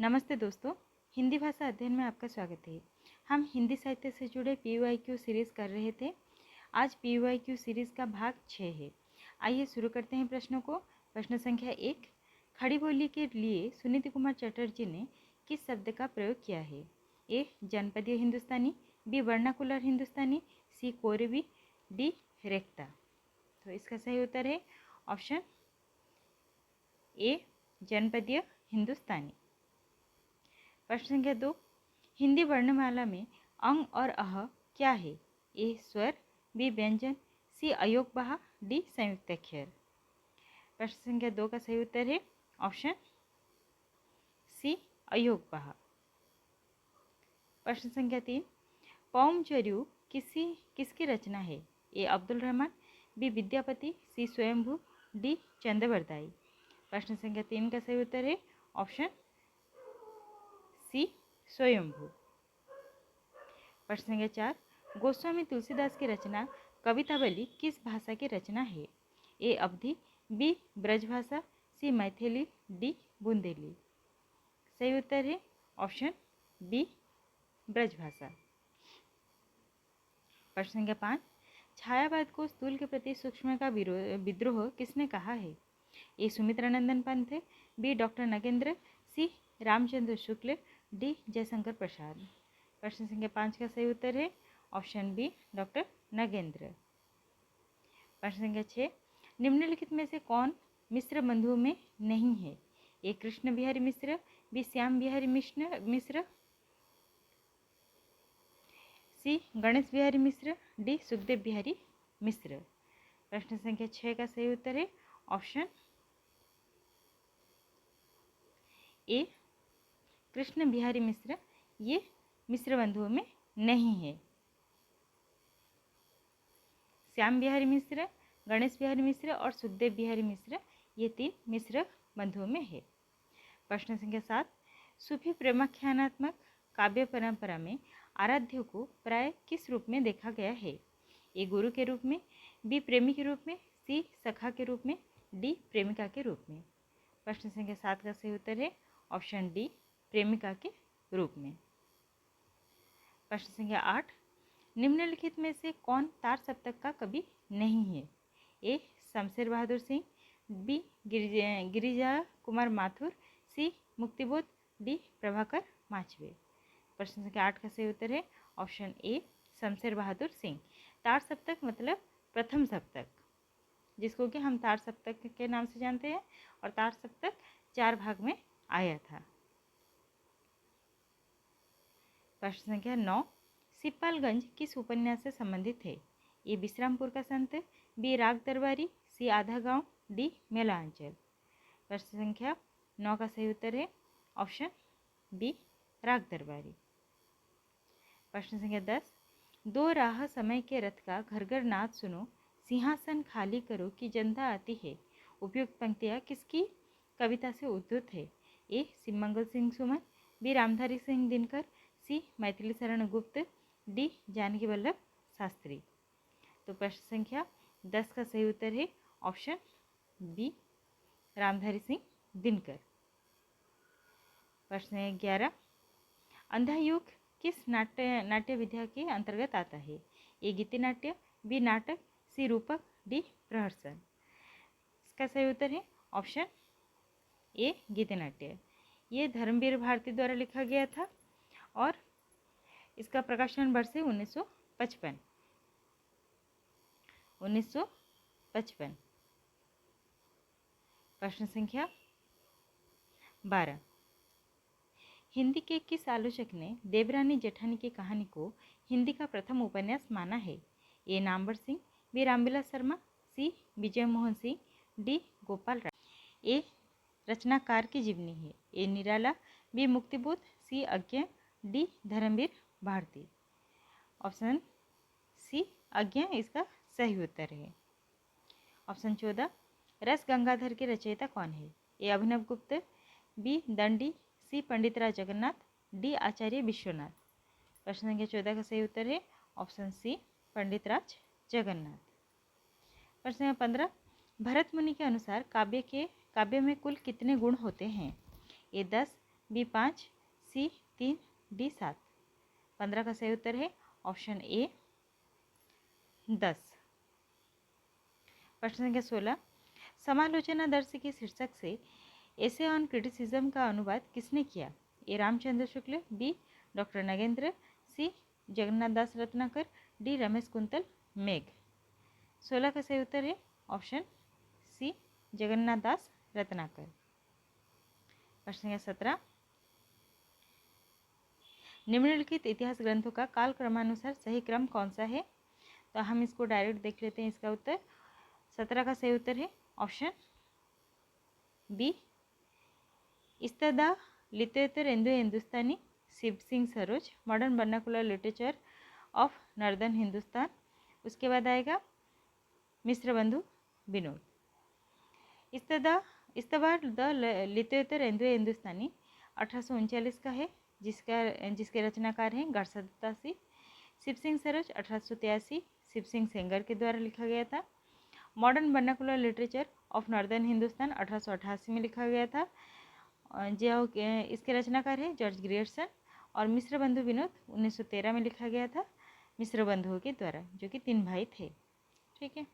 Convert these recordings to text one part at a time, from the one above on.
नमस्ते दोस्तों, हिंदी भाषा अध्ययन में आपका स्वागत है। हम हिंदी साहित्य से जुड़े PYQ सीरीज़ कर रहे थे। आज PYQ सीरीज़ का भाग 6 है। आइए शुरू करते हैं प्रश्नों को। प्रश्न संख्या 1, खड़ी बोली के लिए सुनीति कुमार चटर्जी ने किस शब्द का प्रयोग किया है? ए. जनपदीय हिंदुस्तानी, बी. वर्नाकुलर हिंदुस्तानी, सी. कोरवी, डी. रेख्ता। तो इसका सही उत्तर है ऑप्शन ए, जनपदीय हिंदुस्तानी। प्रश्न संख्या 2, हिंदी वर्णमाला में अंग और अह क्या है? ए. स्वर, बी. व्यंजन, सी. अयोगवाह, डी. संयुक्त अक्षर। प्रश्न संख्या 2 का सही उत्तर है ऑप्शन सी, अयोगवाह। प्रश्न संख्या 3, पौम जर्यू किसकी रचना है? ए. अब्दुल रहमान, बी. विद्यापति, सी. स्वयंभू, डी. चंद्रवरदाई। प्रश्न संख्या 3 का सही उत्तर है ऑप्शन सी, स्वयंभू। प्रश्न संख्या 4, गोस्वामी तुलसीदास की रचना कवितावली किस भाषा की रचना है? ए. अवधी, बी. ब्रजभाषा, सी. मैथिली, डी. बुंदेली। सही उत्तर है ऑप्शन बी, ब्रजभाषा। प्रश्न संख्या 5, छायावाद को स्थूल के प्रति सूक्ष्म का विद्रोह किसने कहा है? ए. सुमित्रानंदन पंत, बी. डॉक्टर नगेंद्र, सी. रामचंद्र शुक्ल, डी. जयशंकर प्रसाद। प्रश्न संख्या 5 का सही उत्तर है ऑप्शन बी, डॉक्टर नगेंद्र। प्रश्न संख्या 6, निम्नलिखित में से कौन मिश्र बंधुओं में नहीं है? ए. कृष्ण बिहारी मिश्र, बी. श्याम बिहारी मिश्र, सी. गणेश बिहारी मिश्र, डी. सुखदेव बिहारी मिश्र। प्रश्न संख्या 6 का सही उत्तर है ऑप्शन ए, कृष्ण बिहारी मिश्र, ये मिश्र बंधुओं में नहीं है। श्याम बिहारी मिश्र, गणेश बिहारी मिश्र और सुखदेव बिहारी मिश्र ये 3 मिश्र बंधुओं में है। प्रश्न संख्या 7, सूफी प्रेमाख्यानात्मक काव्य परंपरा में आराध्य को प्राय किस रूप में देखा गया है? ए. गुरु के रूप में, बी. प्रेमी के रूप में, सी. सखा के रूप में, डी. प्रेमिका के रूप में। प्रश्न संख्या 7 का सही उत्तर है ऑप्शन डी, प्रेमिका के रूप में। प्रश्न संख्या 8, निम्नलिखित में से कौन तार सप्तक का कवि नहीं है? ए. शमशेर बहादुर सिंह, बी. गिरिजा कुमार माथुर, सी. मुक्तिबोध, डी. प्रभाकर माचवे। प्रश्न संख्या 8 का सही उत्तर है ऑप्शन ए, शमशेर बहादुर सिंह। तार सप्तक मतलब प्रथम सप्तक, जिसको कि हम तार सप्तक के नाम से जानते हैं, और तार सप्तक 4 भाग में आया था। प्रश्न संख्या 9, सिपालगंज किस उपन्यास से संबंधित है? ए. विश्रामपुर का संत, बी. राग दरबारी, सी. आधा गांव, डी. मेला अंचल। प्रश्न संख्या 9 का सही उत्तर है ऑप्शन बी, राग दरबारी। प्रश्न संख्या 10, दो राह समय के रथ का घर घर नाद सुनो, सिंहासन खाली करो कि जनता आती है। उपयुक्त पंक्तियाँ किसकी कविता से उद्धृत है? ए. सिमंगल सिंह सुमन, बी. रामधारी सिंह दिनकर, सी. मैथिली शरण गुप्त, डी. जानकी वल्लभ शास्त्री। तो प्रश्न संख्या 10 का सही उत्तर है ऑप्शन बी, रामधारी सिंह दिनकर। प्रश्न 11, अंधा युग किस नाट्य विधा के अंतर्गत आता है? ए. गीति नाट्य, बी. नाटक, सी. रूपक, डी. प्रहसन। इसका सही उत्तर है ऑप्शन ए, गीति नाट्य। ये धर्मवीर भारती द्वारा लिखा गया था और इसका प्रकाशन वर्ष है 1955। प्रश्न संख्या 12, हिंदी के किस आलोचक ने देवरानी जेठानी की कहानी को हिंदी का प्रथम उपन्यास माना है? A. Namvar Singh, B. Ramvilas Sharma, C. Vijay Mohan Singh, D. Gopal Rai. A. रचनाकार की जीवनी है। A. Nirala, B. Muktibodh, C. Agyeya, D. Dharmvir Bharati. Option C, Agyeya इसका सही उत्तर है। ऑप्शन 14, रस गंगाधर के रचयिता कौन है? ए. अभिनव गुप्त, बी. दंडी, सी. पंडितराज जगन्नाथ, डी. आचार्य विश्वनाथ। प्रश्न संख्या 14 का सही उत्तर है ऑप्शन सी, पंडितराज जगन्नाथ। प्रश्न संख्या 15, भरत मुनि के अनुसार काव्य में कुल कितने गुण होते हैं? ए. 10, बी 5, सी 3, डी 7। 15 का सही उत्तर है ऑप्शन ए 10। प्रश्न संख्या 16, समालोचना दर्श के शीर्षक से एसे ऑन क्रिटिसिज्म का अनुवाद किसने किया? ए रामचंद्र शुक्ल, बी डॉक्टर नगेंद्र, सी जगन्नाथ दास रत्नाकर, डी रमेश कुंतल मेघ। 16 का सही उत्तर है ऑप्शन सी जगन्नाथ दास रत्नाकर। प्रश्न संख्या 17, निम्नलिखित इतिहास ग्रंथों का काल क्रमानुसार सही क्रम कौन सा है? तो हम इसको डायरेक्ट देख लेते हैं। इसका उत्तर 17 का सही उत्तर है ऑप्शन बी इस्तदा literature Indo Hindustani Shiv Singh Saroj, modern vernacular literature of northern Hindustan. उसके बाद आएगा मिश्र बंधु विनोद। इस्तबार द लिटरेचर इंडो हिंदुस्तानी 1839 का है, जिसके रचनाकार हैं गाडसा दत्तासी। शिव सिंह सरोज 1883 शिव सिंह सेंगर के द्वारा लिखा गया था। Modern vernacular literature of northern Hindustan 1888 में लिखा गया था, जो इसके रचनाकार है जॉर्ज ग्रियर्सन। और मिश्र बंधु विनोद 1913 में लिखा गया था मिश्र बंधुओं के द्वारा, जो कि 3 भाई थे। ठीक है।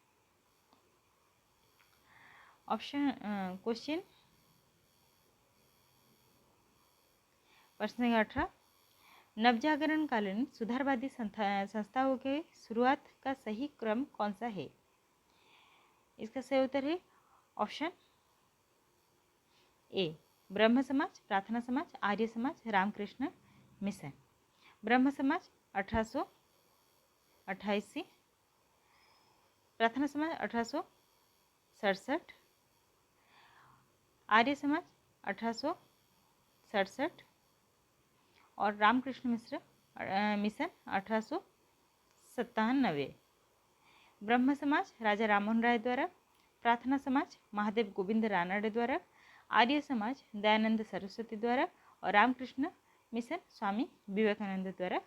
ऑप्शन क्वेश्चन प्रश्न 18, नवजागरण कालीन सुधारवादी संस्थाओं के शुरुआत का सही क्रम कौन सा है? इसका सही उत्तर है ऑप्शन ए ब्रह्म समाज, प्रार्थना समाज, आर्य समाज, रामकृष्ण मिशन। ब्रह्म समाज 1828, प्रार्थना समाज 1867, आर्य समाज 1867 और रामकृष्ण मिशन 1897। ब्रह्म समाज राजा राममोहन राय द्वारा, प्रार्थना समाज महादेव गोविंद रानड़े द्वारा, आर्य समाज दयानंद सरस्वती द्वारा और रामकृष्ण मिशन स्वामी विवेकानंद द्वारा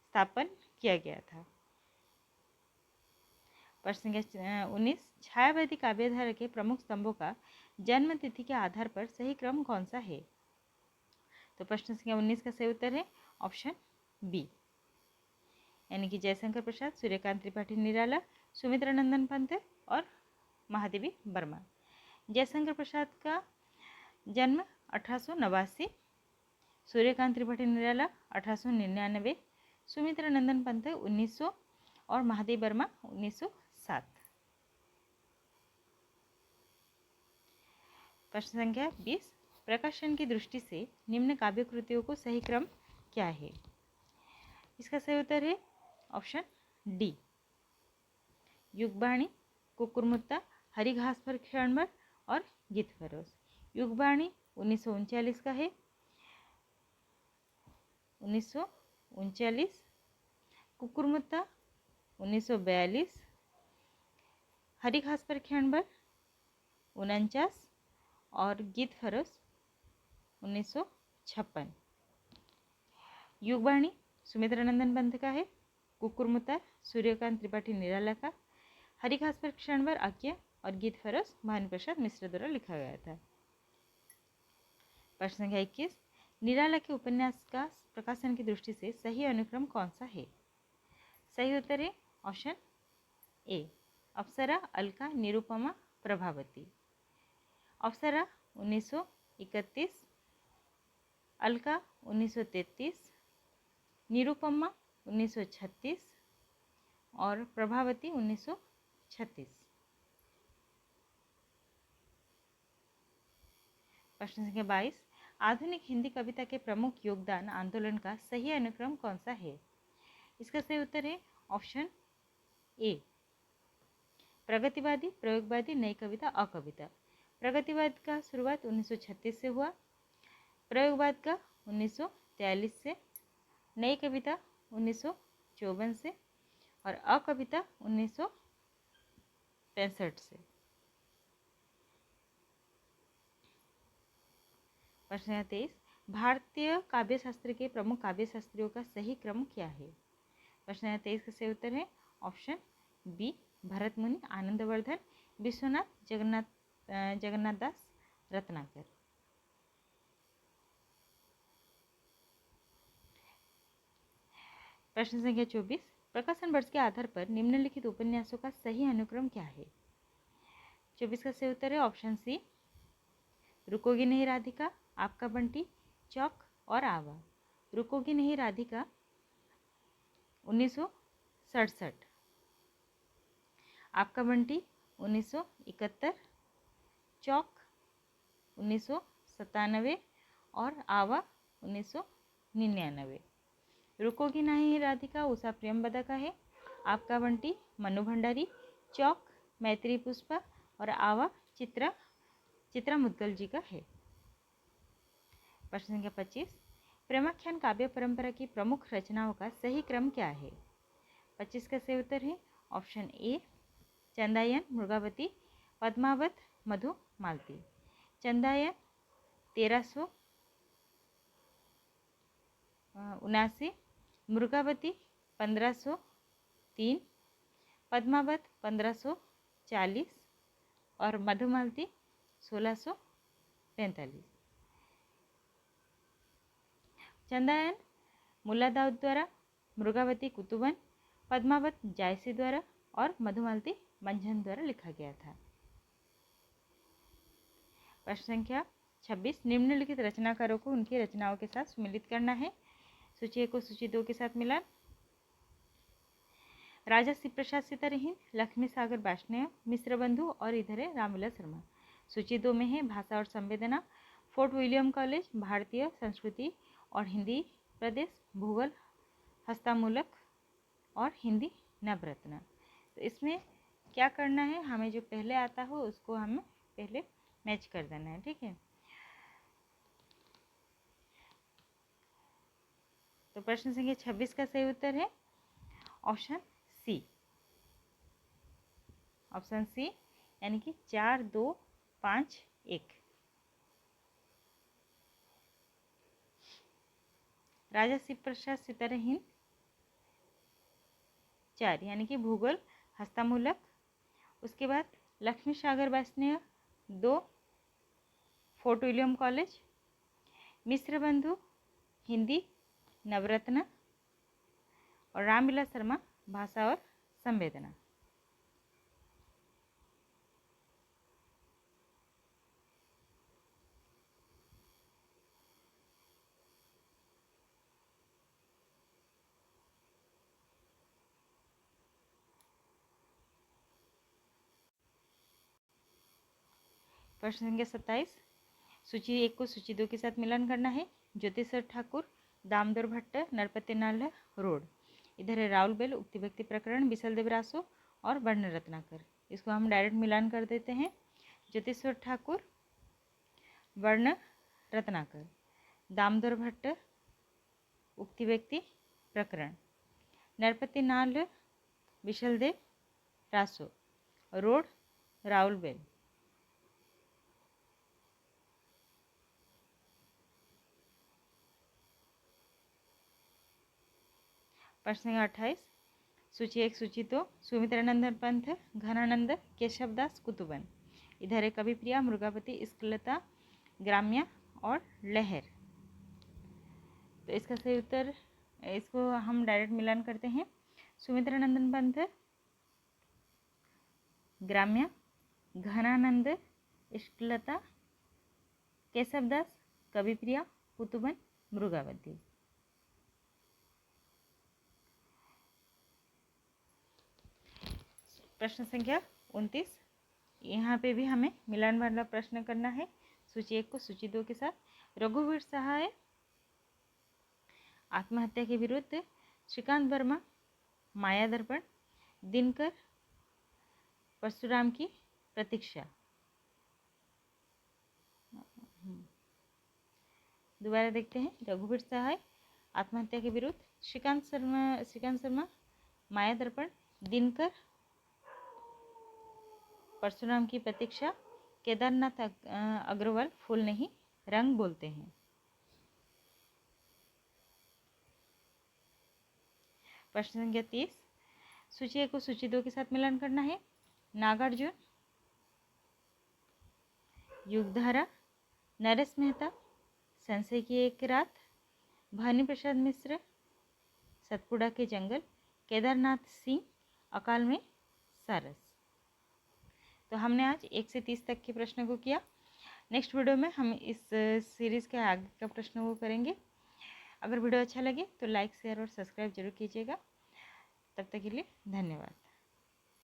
स्थापन किया गया था। प्रश्न 19, छायावादी काव्यधारा के प्रमुख स्तंभों का जन्म तिथि के आधार पर सही क्रम कौन सा है? तो प्रश्न संख्या 19 का सही उत्तर है ऑप्शन बी, यानी कि जयशंकर प्रसाद, सूर्यकांत त्रिपाठी निराला, सुमित्रा नंदन पंत और महादेवी वर्मा। जयशंकर प्रसाद का जन्म 1889, सूर्यकांत त्रिपाठी निराला 1899, सुमित्रा नंदन पंत 1900 और महादेव वर्मा 1907। प्रश्न संख्या 20, प्रकाशन की दृष्टि से निम्न काव्य कृतियों को सही क्रम क्या है? इसका सही उत्तर है ऑप्शन डी, युगबाणी, कुकुरमुत्ता, हरी घास पर क्षणभर और गीत फरोज। युगबाणी 1939 का है, 1939, कुकुरमुत्ता 1942, हरी घास पर क्षणभर 49 और गीत फरोज 1956। युगबाणी सुमित्रानंदन पंत का है, कुकुरमुत्ता सूर्यकांत त्रिपाठी निराला का, हरी घास पर क्षणभर आज्ञा और गीत फरोज भानु प्रसाद मिश्र द्वारा लिखा गया था। प्रश्न संख्या 21, निराला के उपन्यास का प्रकाशन की दृष्टि से सही अनुक्रम कौन सा है? सही उत्तर है ऑप्शन ए, अप्सरा, अलका, निरुपमा, प्रभावती। अप्सरा 1931, अलका 1933, निरुपमा 1936 और प्रभावती 1936। प्रश्न संख्या 22, आधुनिक हिंदी कविता के प्रमुख योगदान आंदोलन का सही अनुक्रम कौन सा है? इसका सही उत्तर है ऑप्शन ए, प्रगतिवादी, प्रयोगवादी, नई कविता, अकविता। प्रगतिवाद का शुरुआत 1936 से हुआ, प्रयोगवाद का 1943 से, नई कविता 1954 से और अकविता 1965 से। प्रश्न 23, भारतीय काव्यशास्त्र के प्रमुख काव्यशास्त्रियों का सही क्रम क्या है? प्रश्न 23 का सही उत्तर है ऑप्शन बी, भरत मुनि, आनंदवर्धन, विश्वनाथ, जगन्नाथ दास रत्नाकर। प्रश्न संख्या 24, प्रकाशन वर्ष के आधार पर निम्नलिखित उपन्यासों का सही अनुक्रम क्या है? 24 का सही उत्तर है ऑप्शन सी, रुकोगी नहीं राधिका, आपका बंटी, चौक और आवा। रुकोगी नहीं राधिका 1967, आपका बंटी 1971, चौक 1997 और आवा 1999। रुकोगी नहीं राधिका उषा प्रियंवदा का है, आपका बंटी मनु भंडारी, चौक मैत्री पुष्पा और आवा चित्रा मुद्गल जी का है। प्रश्न संख्या 25, प्रेमाख्यान काव्य परंपरा की प्रमुख रचनाओं का सही क्रम क्या है? 25 का सही उत्तर है ऑप्शन ए, चंदायन, मृगावती, पद्मावत, मधु, मालती। चंदायन 1379, मृगावती 1503, पद्मावत 1540 और मधुमालती 1645। चंदायन मुल्ला दाऊद द्वारा, मृगावती कुतुबन, पद्मावत जायसी द्वारा और मधुमालती मंझन द्वारा लिखा गया था। प्रश्न संख्या 26, निम्नलिखित रचनाकारों को उनकी रचनाओं के साथ सम्मिलित करना है। सूची 1 को सूची 2 के साथ मिलान। राजा शिव प्रसाद सितारहीन, लक्ष्मी सागर वार्ष्णेय, मिश्र बंधु और इधर है रामविलास शर्मा। सूची 2 में है भाषा और संवेदना, फोर्ट विलियम कॉलेज, भारतीय संस्कृति और हिंदी प्रदेश, भूगोल, हस्तामूलक और हिंदी नवरत्न। तो इसमें क्या करना है, हमें जो पहले आता हो उसको हमें पहले मैच कर देना है, ठीक है। तो प्रश्न संख्या 26 का सही उत्तर है ऑप्शन सी, ऑप्शन सी यानी कि 4 2 5 1। राजा शिव प्रसाद सितारहीन 4 यानी कि भूगोल हस्तामूलक, उसके बाद लक्ष्मी सागर वार्ष्णेय 2 फोर्ट विलियम कॉलेज, मिश्र बंधु हिंदी नवरत्न और रामविलास शर्मा भाषा और संवेदना। प्रश्न संख्या 27, सूची 1 को सूची 2 के साथ मिलान करना है। ज्योतिषर ठाकुर, दामोदर भट्ट, नरपति नाल रोड। इधर है राउल बेल, उक्ति व्यक्ति प्रकरण, विशल देव रासो और वर्ण रत्नाकर। इसको हम डायरेक्ट मिलान कर देते हैं। ज्योतिषर ठाकुर, वर्ण रत्नाकर, दामोदर भट्ट, उक्ति व्यक्ति प्रकरण, नरपति नाल विशल देव रासो, रोड राउल बेल। प्रश्न 28, सूची 1 सूची 2, सुमित्रानंदन पंथ, घनानंद, केशवदास कुतुबन। इधर है कविप्रिया, मृगावती, इस्कलता, ग्राम्या और लहर। तो इसका सही उत्तर, इसको हम डायरेक्ट मिलान करते हैं। सुमित्रानंदन पंथ ग्राम्या, घनानंद इस्कलता, केशवदास कविप्रिया, कुतुबन मृगावती। प्रश्न संख्या 29, यहाँ पे भी हमें मिलान वाला प्रश्न करना है। सूची 1 को सूची 2 के साथ। रघुवीर सहाय आत्महत्या के विरुद्ध, श्रीकांत वर्मा माया दर्पण, दिनकर परशुराम की प्रतीक्षा। दोबारा देखते हैं। रघुवीर सहाय आत्महत्या के विरुद्ध, श्रीकांत शर्मा माया दर्पण, दिनकर परशुराम की प्रतीक्षा, केदारनाथ अग्रवाल फूल नहीं रंग बोलते हैं। प्रश्न संख्या 30, सूची 1 को सूची 2 के साथ मिलान करना है। नागार्जुन, युगधारा, नरेश मेहता, संशय की एक रात, भानु प्रसाद मिश्र, सतपुड़ा के जंगल, केदारनाथ सिंह, अकाल में सारस। तो हमने आज 1 से 30 तक के प्रश्न को किया। नेक्स्ट वीडियो में हम इस सीरीज़ के आगे का प्रश्न को करेंगे। अगर वीडियो अच्छा लगे तो लाइक, शेयर और सब्सक्राइब जरूर कीजिएगा। तब तक के लिए धन्यवाद।